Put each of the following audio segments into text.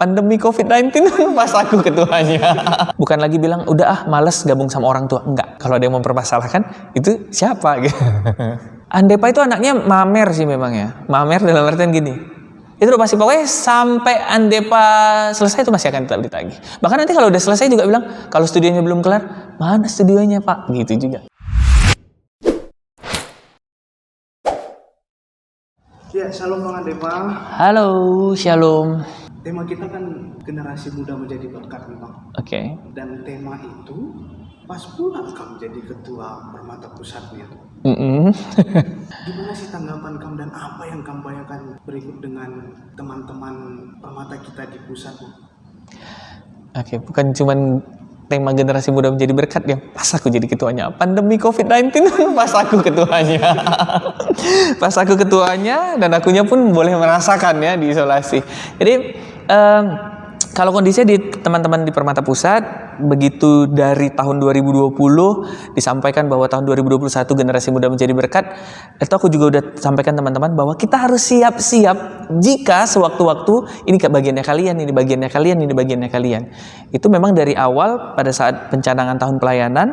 pandemi COVID-19 pas aku ketuanya. Bukan lagi bilang udah males gabung sama orang tua. Enggak, kalau ada yang mempermasalahkan itu siapa gitu. Andepa itu anaknya mamer sih memang ya. Mamer dalam artian gini, itu udah pasti pokoknya sampai Andepa selesai itu masih akan tetap ditagih. Bahkan nanti kalau udah selesai juga bilang kalau studionya belum kelar, mana studionya Pak, gitu juga. Ya, shalom Bang Andepa. Halo, shalom. Tema kita kan generasi muda menjadi berkat nih Bang. Oke. Dan tema itu pas pula kamu jadi ketua Permata Pusatnya. Gimana sih tanggapan kamu dan apa yang kamu bayangkan berikut dengan teman-teman Permata kita di pusat? Oke, bukan cuman tema generasi muda menjadi berkat ya, pas aku jadi ketuanya. Pandemi COVID-19 pas aku ketuanya. Pas aku ketuanya dan akunya pun boleh merasakan ya di isolasi. Jadi kalau kondisinya di teman-teman di Permata Pusat, begitu dari tahun 2020 disampaikan bahwa tahun 2021 generasi muda menjadi berkat, itu aku juga udah sampaikan teman-teman bahwa kita harus siap-siap jika sewaktu-waktu ini bagiannya kalian, ini bagiannya kalian, ini bagiannya kalian. Itu memang dari awal pada saat pencanangan tahun pelayanan,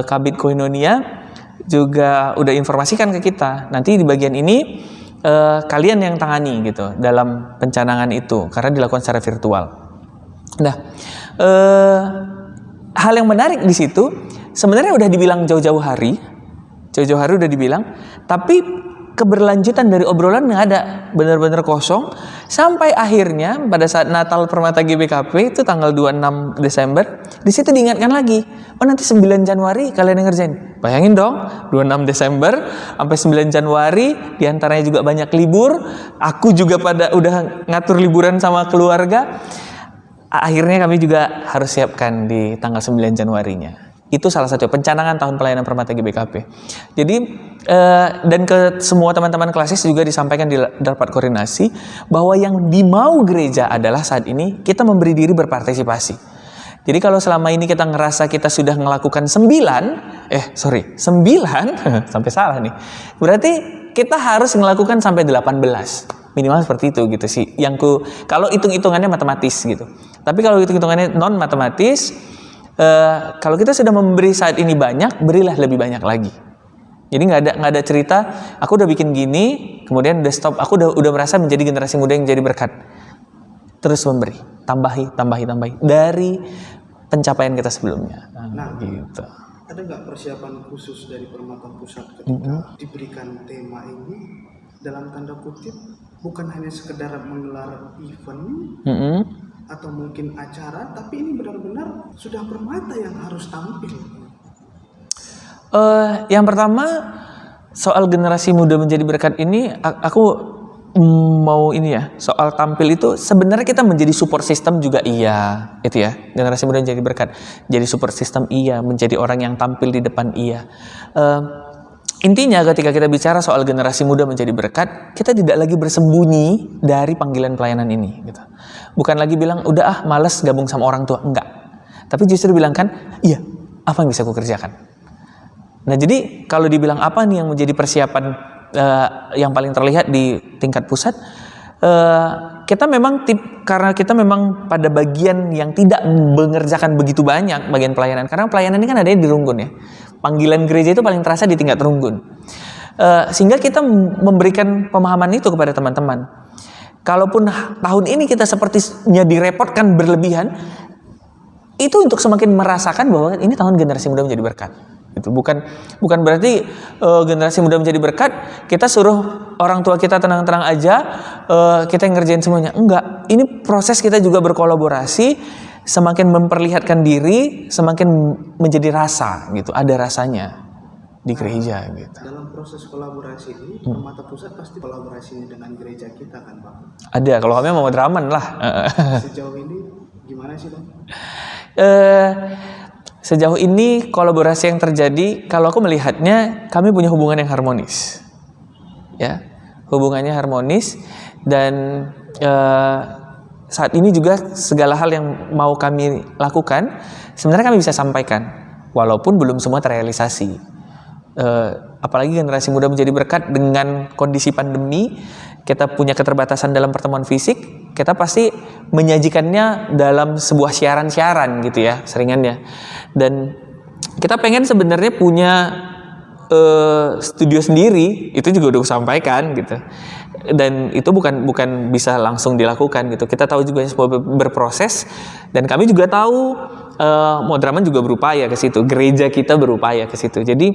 Kabid Koinonia juga udah informasikan ke kita, nanti di bagian ini kalian yang tangani gitu dalam pencanangan itu karena dilakukan secara virtual. Nah, hal yang menarik di situ sebenarnya udah dibilang jauh-jauh hari udah dibilang, tapi keberlanjutan dari obrolan nggak ada, benar-benar kosong sampai akhirnya pada saat Natal Permata GBKP itu tanggal 26 Desember di situ diingatkan lagi, oh nanti 9 Januari kalian yang ngerjain. Bayangin dong, 26 Desember sampai 9 Januari diantaranya juga banyak libur, aku juga pada udah ngatur liburan sama keluarga. Akhirnya kami juga harus siapkan di tanggal 9 Januarinya. Itu salah satu pencanangan tahun pelayanan Permata GBKP. Jadi dan ke semua teman-teman klasis juga disampaikan di rapat koordinasi bahwa yang dimau gereja adalah saat ini kita memberi diri berpartisipasi. Jadi kalau selama ini kita ngerasa kita sudah melakukan 9 sampai salah nih. Berarti kita harus melakukan sampai 18. Minimal seperti itu gitu sih. Kalau hitung-hitungannya matematis gitu. Tapi kalau hitung-hitungannya non matematis, kalau kita sudah memberi saat ini banyak, berilah lebih banyak lagi. Jadi nggak ada cerita, aku udah bikin gini, kemudian udah stop, aku udah merasa menjadi generasi muda yang jadi berkat. Terus memberi, tambahi dari pencapaian kita sebelumnya. Nah, gitu. Ada nggak persiapan khusus dari Permata Pusat ketika diberikan tema ini dalam tanda kutip bukan hanya sekedar menggelar event atau mungkin acara, tapi ini benar-benar sudah Permata yang harus tampil? Yang pertama soal generasi muda menjadi berkat ini, aku mau ini ya, soal tampil itu sebenarnya kita menjadi support system juga iya, itu ya, generasi muda menjadi berkat, jadi support system iya, menjadi orang yang tampil di depan iya. Intinya ketika kita bicara soal generasi muda menjadi berkat, kita tidak lagi bersembunyi dari panggilan pelayanan ini gitu. Bukan lagi bilang udah males gabung sama orang tua, enggak. Tapi justru bilang kan, iya, apa yang bisa aku kerjakan? Nah, jadi kalau dibilang apa nih yang menjadi persiapan yang paling terlihat di tingkat pusat, kita memang karena kita memang pada bagian yang tidak mengerjakan begitu banyak bagian pelayanan, karena pelayanan ini kan adanya di Runggun ya. Panggilan gereja itu paling terasa di tingkat Runggun, sehingga kita memberikan pemahaman itu kepada teman-teman. Kalaupun tahun ini kita sepertinya direpotkan berlebihan, itu untuk semakin merasakan bahwa ini tahun generasi muda menjadi berkat. Itu bukan berarti generasi muda menjadi berkat kita suruh orang tua kita tenang-tenang aja, kita yang ngerjain semuanya. Enggak, ini proses kita juga berkolaborasi, semakin memperlihatkan diri, semakin menjadi rasa gitu, ada rasanya di gereja gitu. Dalam proses kolaborasi ini, Permata Pusat pasti kolaborasinya dengan gereja kita kan Bang? Ada, kalau kami mau draman lah. Sejauh ini gimana sih Bang? Sejauh ini kolaborasi yang terjadi, kalau aku melihatnya kami punya hubungan yang harmonis, ya, hubungannya harmonis dan saat ini juga segala hal yang mau kami lakukan sebenarnya kami bisa sampaikan, walaupun belum semua terrealisasi. Apalagi generasi muda menjadi berkat dengan kondisi pandemi, kita punya keterbatasan dalam pertemuan fisik, kita pasti menyajikannya dalam sebuah siaran-siaran gitu ya, seringannya. Dan kita pengen sebenarnya punya studio sendiri, itu juga udah sampaikan gitu. Dan itu bukan bisa langsung dilakukan gitu. Kita tahu juga semua berproses, dan kami juga tahu Modraman juga berupaya ke situ, gereja kita berupaya ke situ. Jadi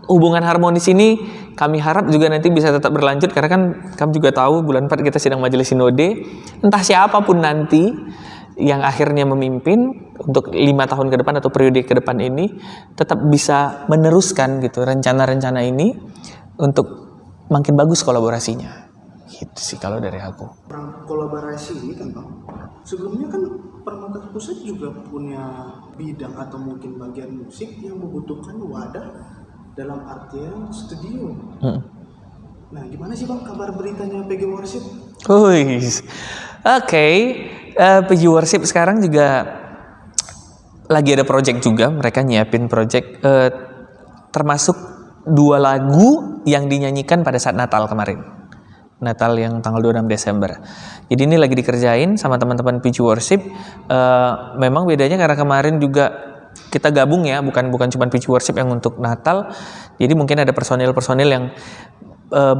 hubungan harmonis ini kami harap juga nanti bisa tetap berlanjut, karena kan kami juga tahu bulan 4 kita sedang majelis sinode. Entah siapapun nanti yang akhirnya memimpin untuk 5 tahun ke depan atau periode ke depan ini, tetap bisa meneruskan gitu rencana-rencana ini untuk makin bagus kolaborasinya. Gitu sih kalau dari aku. Orang kolaborasi ini kan Bang, sebelumnya kan Permata Pusat juga punya bidang atau mungkin bagian musik yang membutuhkan wadah dalam artian studio. Nah, gimana sih Bang kabar beritanya PG Worship? Oke. PG Worship sekarang juga lagi ada project juga, mereka nyiapin project termasuk 2 lagu yang dinyanyikan pada saat Natal kemarin. Natal yang tanggal 26 Desember. Jadi ini lagi dikerjain sama teman-teman PG Worship. Memang bedanya karena kemarin juga kita gabung ya, bukan cuma PG Worship yang untuk Natal. Jadi mungkin ada personil-personil yang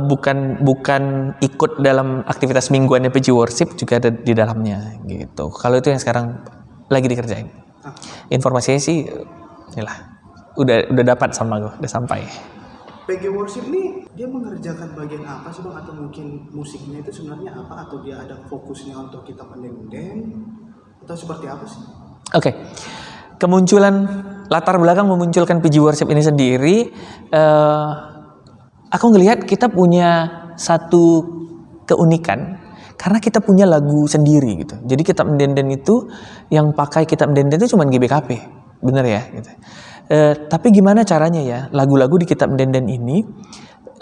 bukan ikut dalam aktivitas mingguannya PG Worship, juga ada di dalamnya gitu. Kalau itu yang sekarang lagi dikerjain. Informasinya sih inilah udah dapat sama gue, udah sampai. PG Worship nih dia mengerjakan bagian apa sih Bang, atau mungkin musiknya itu sebenarnya apa, atau dia ada fokusnya untuk kita pendem atau seperti apa sih? Oke. Kemunculan latar belakang memunculkan PG Worship ini sendiri, aku ngelihat kita punya satu keunikan karena kita punya lagu sendiri gitu. Jadi Kitab Mendenden itu yang pakai Kitab Mendenden itu cuma GBKP, bener ya? Gitu. Tapi gimana caranya ya lagu-lagu di Kitab Mendenden ini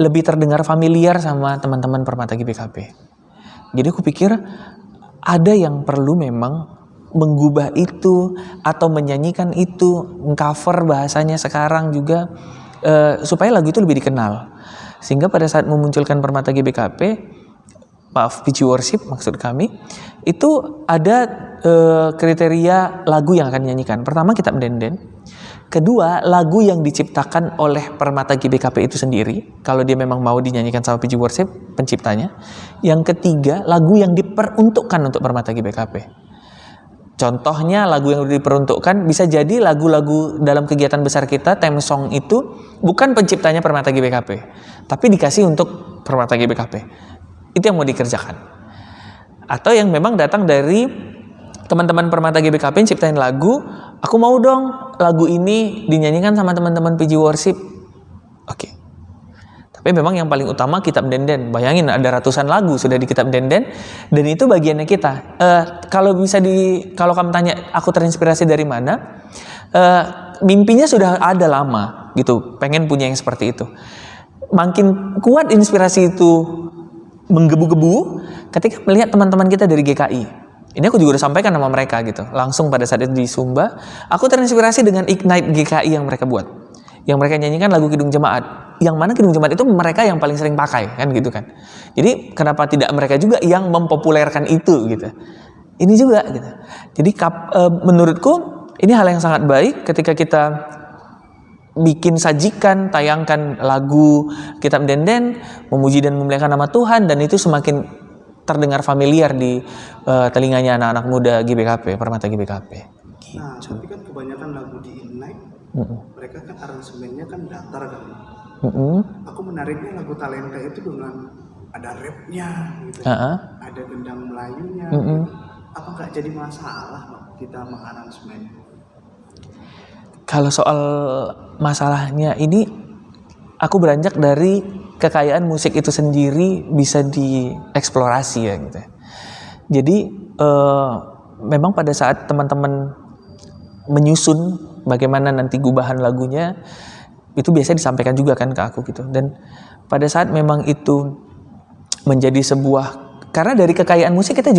lebih terdengar familiar sama teman-teman Permata GBKP. Jadi aku pikir ada yang perlu memang menggubah itu atau menyanyikan itu, mengcover bahasanya sekarang juga supaya lagu itu lebih dikenal. Sehingga pada saat memunculkan Permata GBKP, PG Worship maksud kami, itu ada kriteria lagu yang akan dinyanyikan. Pertama Kitab Mendenden. Kedua, lagu yang diciptakan oleh Permata GBKP itu sendiri, kalau dia memang mau dinyanyikan sama PG Worship, penciptanya. Yang ketiga, lagu yang diperuntukkan untuk Permata GBKP. Contohnya lagu yang diperuntukkan bisa jadi lagu-lagu dalam kegiatan besar kita, theme song itu bukan penciptanya Permata GBKP, tapi dikasih untuk Permata GBKP. Itu yang mau dikerjakan. Atau yang memang datang dari teman-teman Permata GBKP ciptain lagu, aku mau dong lagu ini dinyanyikan sama teman-teman PG Worship. Oke. Tapi memang yang paling utama Kitab Mendenden. Bayangin ada ratusan lagu sudah di Kitab Mendenden, dan itu bagiannya kita. Kalau kamu tanya aku terinspirasi dari mana? Mimpinya sudah ada lama gitu, pengen punya yang seperti itu. Makin kuat inspirasi itu menggebu-gebu ketika melihat teman-teman kita dari GKI. Ini aku juga udah sampaikan sama mereka gitu. Langsung pada saat itu di Sumba, aku terinspirasi dengan Ignite GKI yang mereka buat. Yang mereka nyanyikan lagu Kidung Jemaat. Yang mana Kidung Jemaat itu mereka yang paling sering pakai kan gitu kan. Jadi kenapa tidak mereka juga yang mempopulerkan itu gitu. Ini juga gitu. Jadi menurutku ini hal yang sangat baik ketika kita bikin sajikan, tayangkan lagu Kitab Mendenden, memuji dan memuliakan nama Tuhan, dan itu semakin terdengar familiar di telinganya anak-anak muda GBKP, Permata GBKP. Gitu. Nah, tapi kan kebanyakan lagu di Ignite, mereka kan aransemennya kan datar kan. Aku menariknya lagu Talenta itu dengan ada rapnya gitu, ada gendang Melayunya. Gitu. Apa nggak jadi masalah Bang, kita mengaransemen? Kalau soal masalahnya ini, aku beranjak dari kekayaan musik itu sendiri bisa dieksplorasi ya gitu. Jadi memang pada saat teman-teman menyusun bagaimana nanti gubahan lagunya, itu biasa disampaikan juga kan ke aku gitu. Dan pada saat memang itu menjadi sebuah, karena dari kekayaan musik kita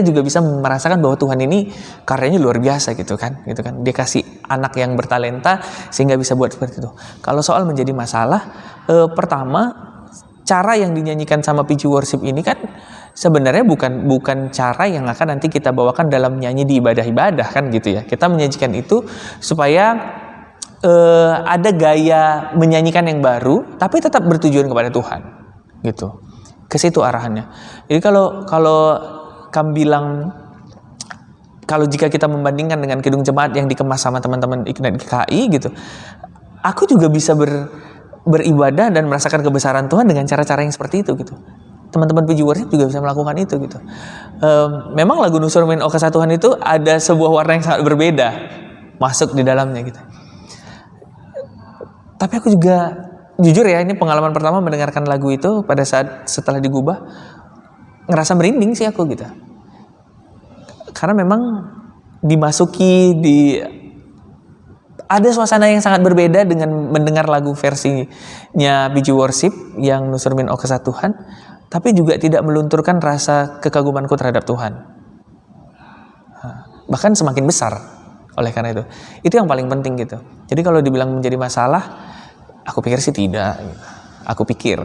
juga bisa merasakan bahwa Tuhan ini karyanya luar biasa gitu kan. Dia kasih anak yang bertalenta sehingga bisa buat seperti itu. Kalau soal menjadi masalah, pertama cara yang dinyanyikan sama PG Worship ini kan sebenarnya bukan cara yang akan nanti kita bawakan dalam nyanyi di ibadah-ibadah kan gitu ya. Kita menyajikan itu supaya ada gaya menyanyikan yang baru tapi tetap bertujuan kepada Tuhan gitu. Ke situ arahannya. Jadi kalau kamu bilang, kalau jika kita membandingkan dengan Kidung Jemaat yang dikemas sama teman-teman Ignite GKI gitu, aku juga bisa beribadah dan merasakan kebesaran Tuhan dengan cara-cara yang seperti itu gitu. Teman-teman PG Worship juga bisa melakukan itu gitu. Memang lagu Nusur Min Okasa Tuhan itu ada sebuah warna yang sangat berbeda masuk di dalamnya gitu. Tapi aku juga jujur ya, ini pengalaman pertama mendengarkan lagu itu pada saat setelah digubah, ngerasa merinding sih aku gitu. Karena memang ada suasana yang sangat berbeda dengan mendengar lagu versinya PG Worship yang Nusur Min Okasa Tuhan, tapi juga tidak melunturkan rasa kekagumanku terhadap Tuhan. Bahkan semakin besar oleh karena itu. Itu yang paling penting gitu. Jadi kalau dibilang menjadi masalah, aku pikir sih tidak. Aku pikir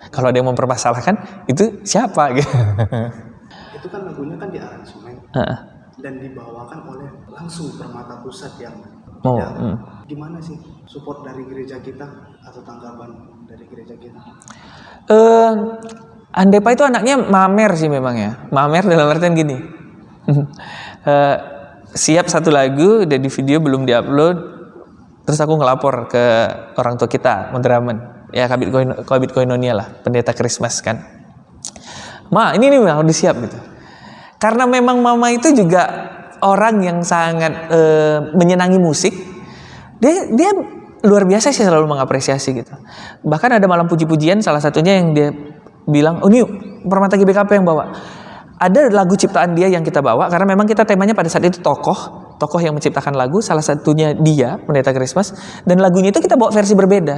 kalau ada yang mempermasalahkan, itu siapa gitu. Itu kan lagunya kan diaransemen dan dibawakan oleh langsung Permata Pusat yang gimana sih support dari gereja kita atau tanggapan dari gereja kita? Andepa itu anaknya mamer sih memang ya. Mamer dalam artian gini. Siap satu lagu, udah di video belum diupload, terus aku ngelapor ke orang tua kita, Mondramen, ya Kabit Koinonia lah, pendeta Christmas kan. Ma, ini nih udah siap gitu. Karena memang mama itu juga orang yang sangat menyenangi musik. Dia luar biasa sih, selalu mengapresiasi gitu. Bahkan ada malam puji-pujian, salah satunya yang dia bilang, oh ini Permata GBKP yang bawa. Ada lagu ciptaan dia yang kita bawa, karena memang kita temanya pada saat itu tokoh yang menciptakan lagu, salah satunya dia, pendeta Christmas, dan lagunya itu kita bawa versi berbeda.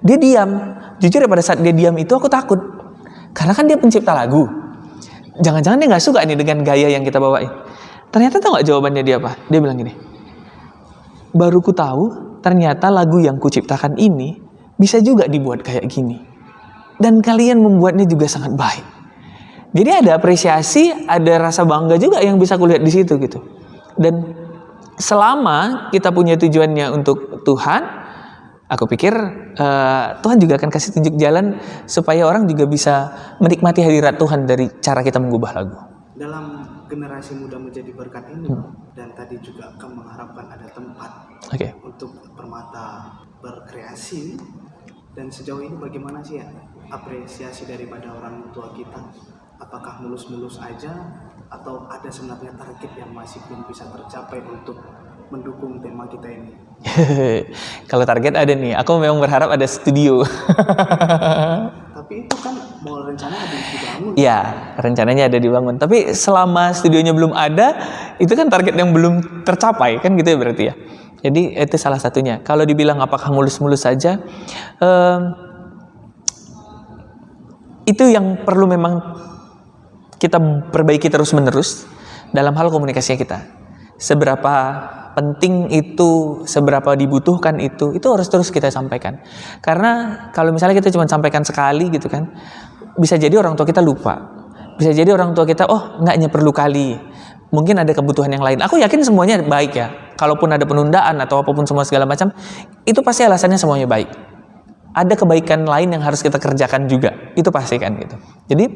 Dia diam, jujur ya pada saat dia diam itu aku takut, karena kan dia pencipta lagu. Jangan-jangan dia nggak suka nih dengan gaya yang kita bawain. Ternyata tahu nggak jawabannya dia apa? Dia bilang gini, baru ku tahu ternyata lagu yang kuciptakan ini bisa juga dibuat kayak gini, dan kalian membuatnya juga sangat baik. Jadi ada apresiasi, ada rasa bangga juga yang bisa kulihat di situ gitu. Dan selama kita punya tujuannya untuk Tuhan, aku pikir Tuhan juga akan kasih tunjuk jalan supaya orang juga bisa menikmati hadirat Tuhan dari cara kita mengubah lagu. Dalam generasi muda menjadi berkat ini, dan tadi juga akan mengharapkan ada tempat untuk Permata berkreasi. Dan sejauh ini bagaimana sih ya apresiasi daripada orang tua kita? Apakah mulus-mulus aja atau ada sebenarnya target yang masih belum bisa tercapai untuk mendukung tema kita ini? Kalau target ada nih, aku memang berharap ada studio. Tapi itu kan mau rencananya ada dibangun. Iya, rencananya ada dibangun. Tapi selama studionya belum ada, itu kan target yang belum tercapai kan gitu ya berarti ya. Jadi itu salah satunya. Kalau dibilang apakah mulus-mulus saja, itu yang perlu memang kita perbaiki terus-menerus dalam hal komunikasinya kita. Seberapa penting itu, seberapa dibutuhkan itu harus terus kita sampaikan. Karena kalau misalnya kita cuma sampaikan sekali gitu kan, bisa jadi orang tua kita lupa. Bisa jadi orang tua kita, oh enggaknya perlu kali. Mungkin ada kebutuhan yang lain. Aku yakin semuanya baik ya. Kalaupun ada penundaan atau apapun semua segala macam, itu pasti alasannya semuanya baik. Ada kebaikan lain yang harus kita kerjakan juga, itu pasti kan gitu. Jadi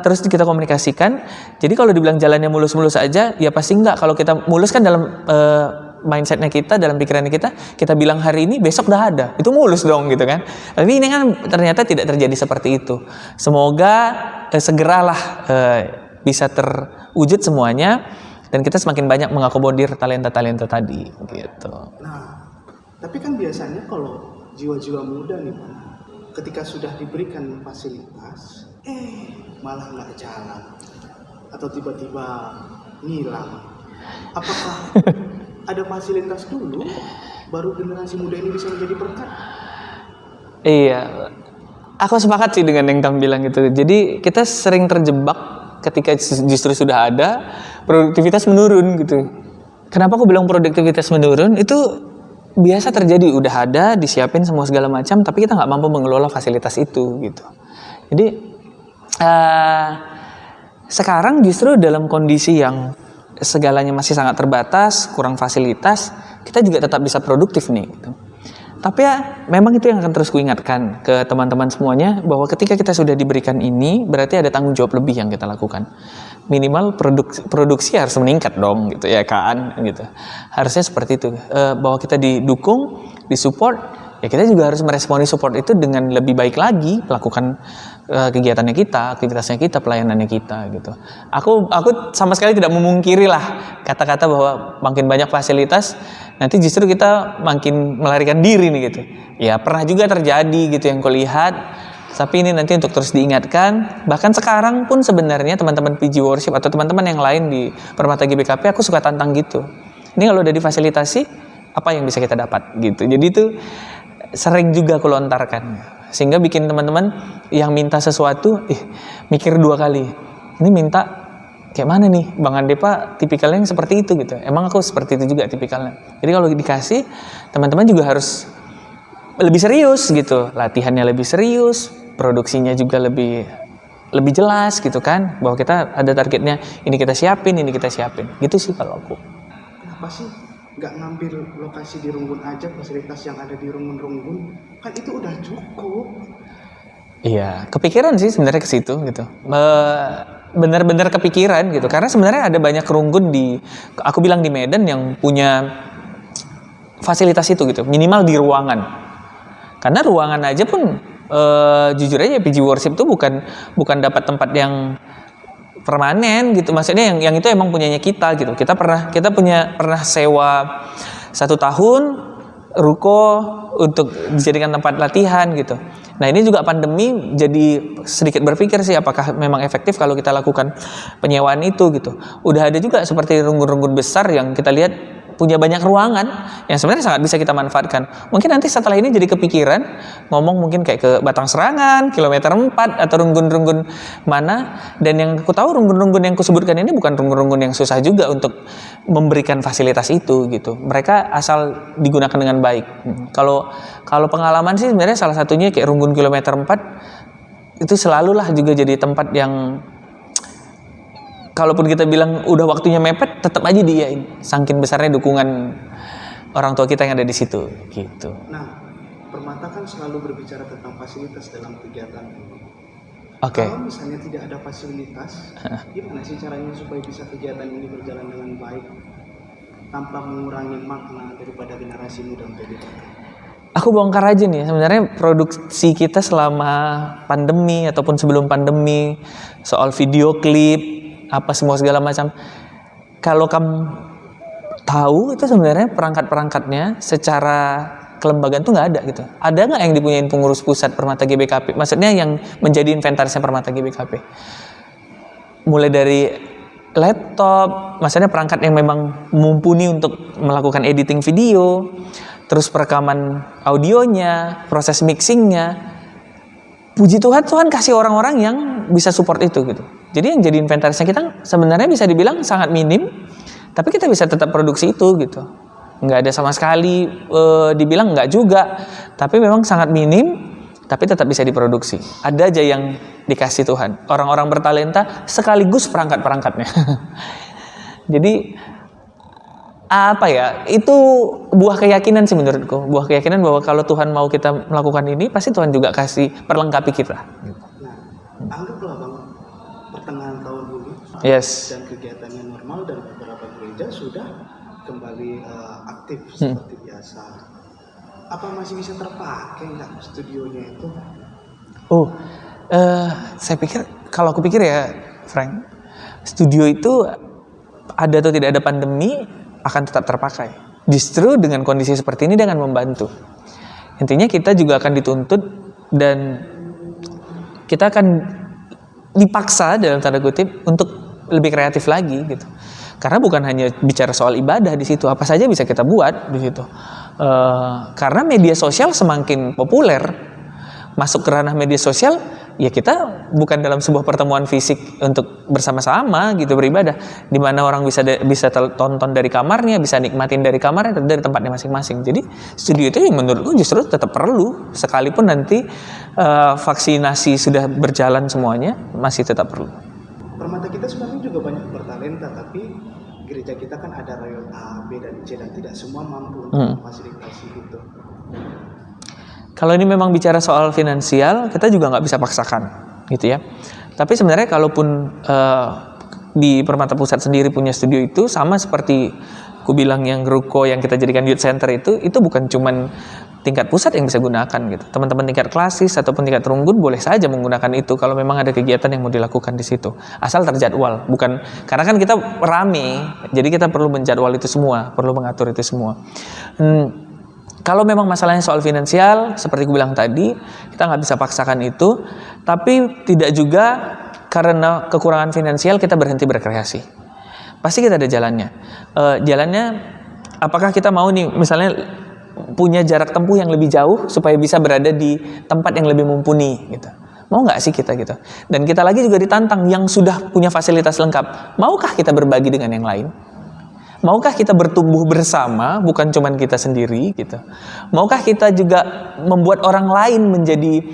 terus kita komunikasikan. Jadi kalau dibilang jalannya mulus-mulus aja, ya pasti enggak. Kalau kita mulus kan dalam mindsetnya kita, dalam pikirannya kita bilang hari ini, besok udah ada, itu mulus dong gitu kan. Tapi ini kan ternyata tidak terjadi seperti itu. Semoga segeralah bisa terwujud semuanya dan kita semakin banyak mengakomodir talenta-talenta tadi gitu. Nah, tapi kan biasanya kalau jiwa-jiwa muda nih Pak, ketika sudah diberikan fasilitas, malah nggak jalan atau tiba-tiba ngilang. Apakah ada fasilitas dulu, baru generasi muda ini bisa menjadi berkat? Iya, aku sepakat sih dengan yang kamu bilang gitu. Jadi kita sering terjebak ketika justru sudah ada, produktivitas menurun gitu. Kenapa aku bilang produktivitas menurun? Itu biasa terjadi, udah ada disiapin semua segala macam, tapi kita nggak mampu mengelola fasilitas itu gitu. Jadi sekarang justru dalam kondisi yang segalanya masih sangat terbatas, kurang fasilitas, kita juga tetap bisa produktif nih gitu. Tapi ya memang itu yang akan terus kuingatkan ke teman-teman semuanya, bahwa ketika kita sudah diberikan ini, berarti ada tanggung jawab lebih yang kita lakukan. Minimal produksi harus meningkat dong gitu ya kan gitu. Harusnya seperti itu, bahwa kita didukung, disupport, ya kita juga harus meresponi support itu dengan lebih baik lagi, melakukan kegiatannya kita, aktivitasnya kita, pelayanannya kita gitu. Aku sama sekali tidak memungkiri lah kata-kata bahwa makin banyak fasilitas nanti justru kita makin melarikan diri nih gitu. Ya pernah juga terjadi gitu yang kulihat. Tapi ini nanti untuk terus diingatkan. Bahkan sekarang pun sebenarnya teman-teman PG Worship atau teman-teman yang lain di Permata GBKP, aku suka tantang gitu. Ini kalau udah difasilitasi, apa yang bisa kita dapat gitu. Jadi itu sering juga aku lontarkan. Sehingga bikin teman-teman yang minta sesuatu, mikir 2 kali. Ini minta kayak mana nih? Bang Andepa tipikalnya yang seperti itu gitu. Emang aku seperti itu juga tipikalnya. Jadi kalau dikasih, teman-teman juga harus lebih serius gitu. Latihannya lebih serius, produksinya juga lebih jelas gitu kan. Bahwa kita ada targetnya, ini kita siapin, ini kita siapin. Gitu sih kalau aku. Kenapa sih nggak ngambil lokasi di Runggun aja, fasilitas yang ada di Runggun kan itu udah cukup. Iya, kepikiran sih sebenarnya ke situ gitu. Benar-benar kepikiran gitu, karena sebenarnya ada banyak runggun aku bilang di Medan yang punya fasilitas itu gitu, minimal di ruangan. Karena ruangan aja pun jujur aja PG Worship itu bukan dapat tempat yang permanen gitu, maksudnya yang itu emang punyanya kita gitu. Kita pernah sewa 1 tahun ruko untuk dijadikan tempat latihan gitu. Nah ini juga pandemi jadi sedikit berpikir sih, apakah memang efektif kalau kita lakukan penyewaan itu gitu. Udah ada juga seperti runggun-runggun besar yang kita lihat punya banyak ruangan yang sebenarnya sangat bisa kita manfaatkan. Mungkin nanti setelah ini jadi kepikiran ngomong mungkin kayak ke Batang Serangan, kilometer 4 atau runggun-runggun mana. Dan yang aku tahu runggun-runggun yang kusebutkan ini bukan runggun-runggun yang susah juga untuk memberikan fasilitas itu gitu. Mereka asal digunakan dengan baik. Kalau pengalaman sih sebenarnya salah satunya kayak runggun kilometer 4 itu selalulah juga jadi tempat yang kalaupun kita bilang udah waktunya mepet, tetap aja diiyain. Saking besarnya dukungan orang tua kita yang ada di situ, gitu. Nah, Permata kan selalu berbicara tentang fasilitas dalam kegiatan ini. Oke. Kalau misalnya tidak ada fasilitas, gimana sih caranya supaya bisa kegiatan ini berjalan dengan baik tanpa mengurangi makna daripada generasi muda PDKP? Aku bongkar aja nih, sebenarnya produksi kita selama pandemi ataupun sebelum pandemi, soal video klip, apa semua segala macam, kalau kamu tahu itu sebenarnya perangkat-perangkatnya secara kelembagaan tuh nggak ada gitu. Ada nggak yang dipunyain pengurus pusat Permata GBKP? Maksudnya yang menjadi inventarisnya Permata GBKP. Mulai dari laptop, maksudnya perangkat yang memang mumpuni untuk melakukan editing video, terus perekaman audionya, proses mixingnya. Puji Tuhan, Tuhan kasih orang-orang yang bisa support itu gitu. Jadi yang jadi inventarisnya kita sebenarnya bisa dibilang sangat minim, tapi kita bisa tetap produksi itu gitu. Nggak ada sama sekali, dibilang nggak juga, tapi memang sangat minim, tapi tetap bisa diproduksi. Ada aja yang dikasih Tuhan, orang-orang bertalenta sekaligus perangkat-perangkatnya. Jadi apa ya, itu buah keyakinan sih menurutku, buah keyakinan bahwa kalau Tuhan mau kita melakukan ini, pasti Tuhan juga kasih perlengkapi kita. Nah, anggaplah Bang, pertengahan tahun ini Yes. dan kegiatannya normal dan beberapa gereja sudah kembali aktif seperti biasa. Apa masih bisa terpakai nggak studionya itu? Saya pikir, kalau aku pikir ya Frank, studio itu ada atau tidak ada pandemi akan tetap terpakai. Justru dengan kondisi seperti ini dia akan membantu. Intinya kita juga akan dituntut dan kita akan dipaksa dalam tanda kutip untuk lebih kreatif lagi gitu. Karena bukan hanya bicara soal ibadah di situ, apa saja bisa kita buat di situ. Karena media sosial semakin populer, masuk ke ranah media sosial, ya kita bukan dalam sebuah pertemuan fisik untuk bersama-sama gitu beribadah, di mana orang bisa tonton dari kamarnya, bisa nikmatin dari kamarnya, dari tempatnya masing-masing. Jadi studio itu yang menurutku justru tetap perlu, sekalipun nanti vaksinasi sudah berjalan semuanya, masih tetap perlu. Permata kita sebenarnya juga banyak bertalenta, tapi gereja kita kan ada rayon A, B, dan C, dan tidak semua mampu untuk memfasilitasi itu. Kalau ini memang bicara soal finansial, kita juga nggak bisa paksakan, gitu ya. Tapi sebenarnya kalaupun di Permata Pusat sendiri punya studio itu, sama seperti aku bilang yang Ruko yang kita jadikan youth center itu bukan cuman tingkat pusat yang bisa gunakan gitu. Teman-teman tingkat klasis ataupun tingkat Trunggun boleh saja menggunakan itu kalau memang ada kegiatan yang mau dilakukan di situ. Asal terjadwal, bukan karena kan kita rame, jadi kita perlu menjadwal itu semua, perlu mengatur itu semua. Kalau memang masalahnya soal finansial, seperti aku bilang tadi, kita nggak bisa paksakan itu, tapi tidak juga karena kekurangan finansial kita berhenti berkreasi. Pasti kita ada jalannya. Jalannya, apakah kita mau nih, misalnya punya jarak tempuh yang lebih jauh supaya bisa berada di tempat yang lebih mumpuni, gitu. Mau nggak sih kita gitu? Dan kita lagi juga ditantang yang sudah punya fasilitas lengkap. Maukah kita berbagi dengan yang lain? Maukah kita bertumbuh bersama, bukan cuman kita sendiri gitu. Maukah kita juga membuat orang lain menjadi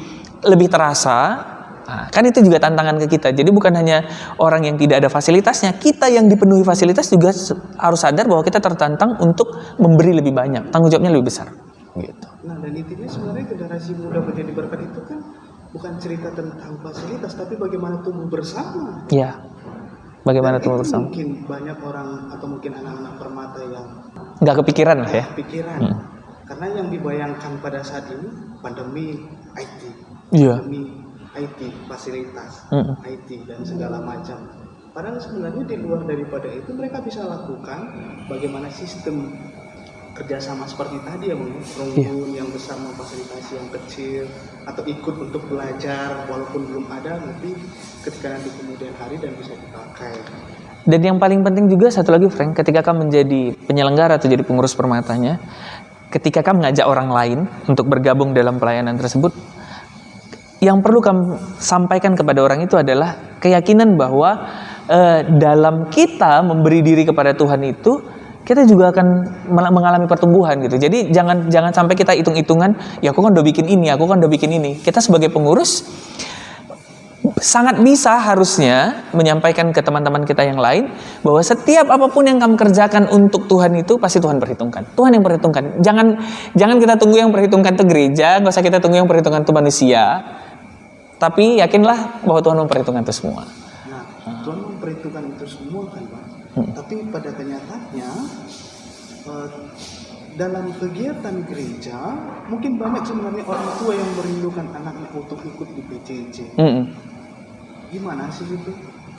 lebih terasa? Nah, kan itu juga tantangan ke kita. Jadi bukan hanya orang yang tidak ada fasilitasnya, kita yang dipenuhi fasilitas juga harus sadar bahwa kita tertantang untuk memberi lebih banyak. Tanggung jawabnya lebih besar. Gitu. Nah, dan intinya sebenarnya generasi muda menjadi berkat itu kan bukan cerita tentang fasilitas, tapi bagaimana tumbuh bersama. Iya. Bagaimana tumbuh bersama? Mungkin banyak orang atau mungkin anak-anak Permata yang nggak kepikiran lah ya. Kepikiran. Karena yang dibayangkan pada saat ini pandemi IT, pandemi IT, fasilitas IT dan segala macam. Padahal sebenarnya di luar daripada itu mereka bisa lakukan bagaimana sistem kerjasama seperti tadi ya, Trunggun yang besar memfasilitasi yang kecil, atau ikut untuk belajar walaupun belum ada, nanti ketika nanti kemudian hari dan bisa dipakai. Dan yang paling penting juga satu lagi Frank, ketika kamu menjadi penyelenggara atau jadi pengurus permatanya, ketika kamu mengajak orang lain untuk bergabung dalam pelayanan tersebut, yang perlu kamu sampaikan kepada orang itu adalah keyakinan bahwa dalam kita memberi diri kepada Tuhan itu, kita juga akan mengalami pertumbuhan gitu. Jadi jangan sampai kita hitung-hitungan, ya aku kan udah bikin ini, aku kan udah bikin ini. Kita sebagai pengurus sangat bisa harusnya menyampaikan ke teman-teman kita yang lain bahwa setiap apapun yang kamu kerjakan untuk Tuhan itu pasti Tuhan perhitungkan. Tuhan yang perhitungkan. Jangan kita tunggu yang perhitungkan itu gereja, nggak usah kita tunggu yang perhitungkan itu manusia. Tapi yakinlah bahwa Tuhan memperhitungkan itu semua. Nah, Tuhan memperhitungkan itu semua kan, Pak. Tapi pada kenyataannya dalam kegiatan gereja mungkin banyak sebenarnya orang tua yang merindukan anaknya untuk ikut di PJJ. Gimana sih itu?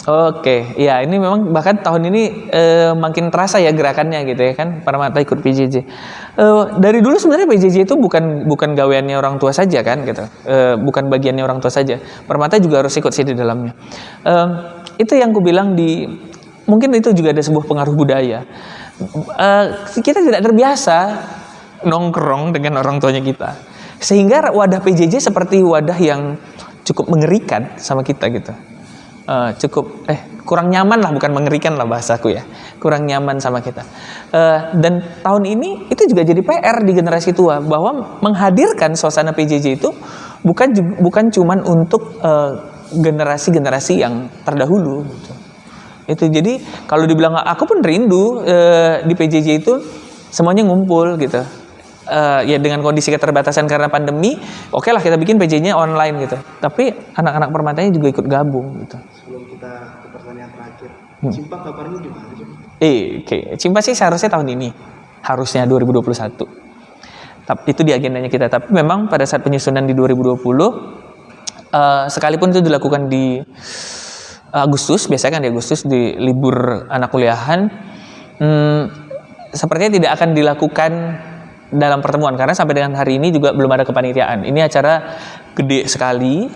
Oke, ya ini memang bahkan tahun ini makin terasa ya gerakannya gitu ya kan, Permata ikut PJJ. Dari dulu sebenarnya PJJ itu bukan gaweannya orang tua saja kan gitu, bukan bagiannya orang tua saja. Permata juga harus ikut sih di dalamnya. Itu yang ku bilang mungkin itu juga ada sebuah pengaruh budaya. Kita tidak terbiasa nongkrong dengan orang tuanya kita, sehingga wadah PJJ seperti wadah yang cukup mengerikan sama kita gitu. Kurang nyaman lah, bukan mengerikan lah bahasaku ya, kurang nyaman sama kita. Dan tahun ini itu juga jadi PR di generasi tua, bahwa menghadirkan suasana PJJ itu bukan cuman untuk generasi-generasi yang terdahulu gitu. Itu jadi kalau dibilang aku pun rindu di PJJ itu semuanya ngumpul gitu. Ya dengan kondisi keterbatasan karena pandemi, oke lah kita bikin PJJ-nya online gitu. Tapi anak-anak permatanya juga ikut gabung gitu. Sebelum kita ke pertanyaan terakhir, Cimpa kabarnya gimana sih? Oke. Cimpa sih seharusnya tahun ini, harusnya 2021. Tapi itu di agendanya kita. Tapi memang pada saat penyusunan di 2020, sekalipun itu dilakukan di Agustus, biasanya kan di Agustus di libur anak kuliahan, sepertinya tidak akan dilakukan dalam pertemuan karena sampai dengan hari ini juga belum ada kepanitiaan. Ini acara gede sekali,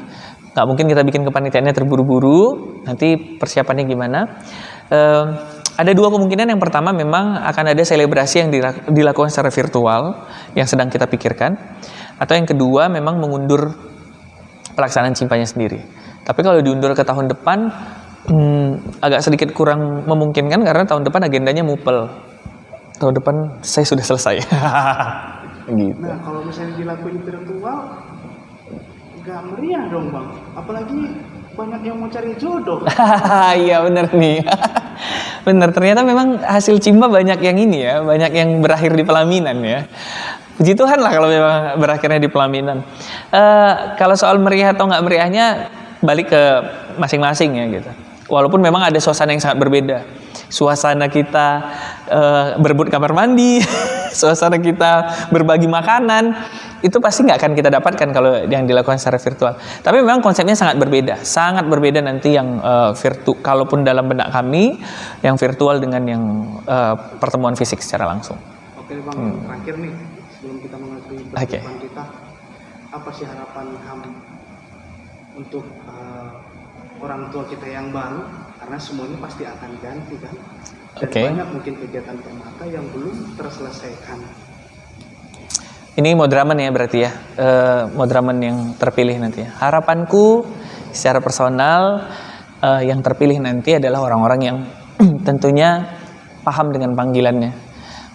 nggak mungkin kita bikin kepanitiaannya terburu-buru. Nanti persiapannya gimana? Ada dua kemungkinan. Yang pertama memang akan ada selebrasi yang dilakukan secara virtual yang sedang kita pikirkan, atau yang kedua memang mengundur pelaksanaan cimpanya sendiri. Tapi kalau diundur ke tahun depan agak sedikit kurang memungkinkan karena tahun depan agendanya mupel. Tahun depan saya sudah selesai. Gitu. Nah, kalau misalnya dilakuin virtual, nggak meriah dong Bang. Apalagi banyak yang mau cari jodoh. Iya bener nih. Bener, ternyata memang hasil cimba banyak yang ini ya, banyak yang berakhir di pelaminan ya. Puji Tuhan lah kalau memang berakhirnya di pelaminan. Kalau soal meriah atau nggak meriahnya balik ke masing-masing ya gitu. Walaupun memang ada suasana yang sangat berbeda. Suasana kita berebut kamar mandi, suasana kita berbagi makanan, itu pasti nggak akan kita dapatkan kalau yang dilakukan secara virtual. Tapi memang konsepnya sangat berbeda nanti yang virtual. Kalaupun dalam benak kami, yang virtual dengan yang pertemuan fisik secara langsung. Oke Bang, terakhir nih sebelum kita mengakhiri pertemuan kita, apa sih harapan Ham untuk orang tua kita yang baru, karena semuanya pasti akan ganti kan, dan banyak mungkin kegiatan permata yang belum terselesaikan. Ini modraman ya berarti ya, modraman yang terpilih nanti ya. Harapanku secara personal yang terpilih nanti adalah orang-orang yang tentunya paham dengan panggilannya,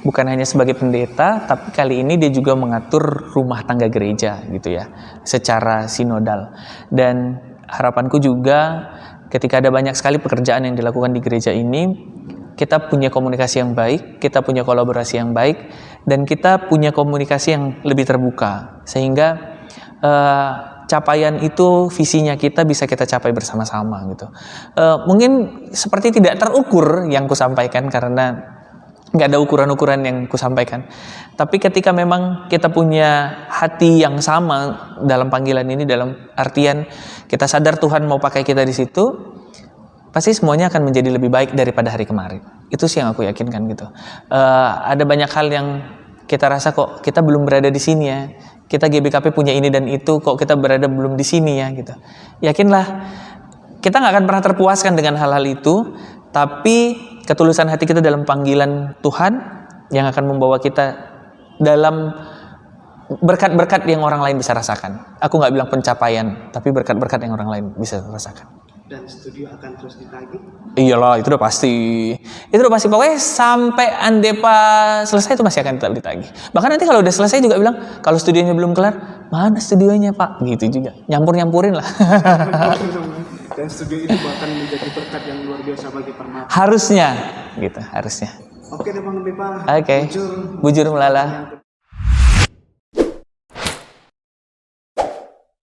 bukan hanya sebagai pendeta, tapi kali ini dia juga mengatur rumah tangga gereja gitu ya, secara sinodal. Dan harapanku juga ketika ada banyak sekali pekerjaan yang dilakukan di gereja ini, kita punya komunikasi yang baik, kita punya kolaborasi yang baik, dan kita punya komunikasi yang lebih terbuka, sehingga capaian itu, visinya kita bisa kita capai bersama-sama gitu. Mungkin seperti tidak terukur yang kusampaikan karena nggak ada ukuran-ukuran yang kusampaikan. Tapi ketika memang kita punya hati yang sama dalam panggilan ini, dalam artian kita sadar Tuhan mau pakai kita di situ, pasti semuanya akan menjadi lebih baik daripada hari kemarin. Itu sih yang aku yakinkan gitu. Ada banyak hal yang kita rasa kok kita belum berada di sini ya. Kita GBKP punya ini dan itu, kok kita berada belum di sini ya gitu. Yakinlah, kita nggak akan pernah terpuaskan dengan hal-hal itu, tapi ketulusan hati kita dalam panggilan Tuhan yang akan membawa kita dalam berkat-berkat yang orang lain bisa rasakan. Aku nggak bilang pencapaian, tapi berkat-berkat yang orang lain bisa rasakan. Dan studio akan terus ditagih? Iyalah, itu udah pasti. Itu udah pasti. Pokoknya sampai Andepa selesai itu masih akan tetap ditagih. Bahkan nanti kalau udah selesai juga bilang, kalau studionya belum kelar, mana studionya Pak? Gitu juga. Nyampur-nyampurin lah. Dan studio itu bahkan menjadi berkat yang luar biasa bagi permata. Harusnya, gitu. Harusnya. Oke deh Bang Depa. Oke. Bujur melala.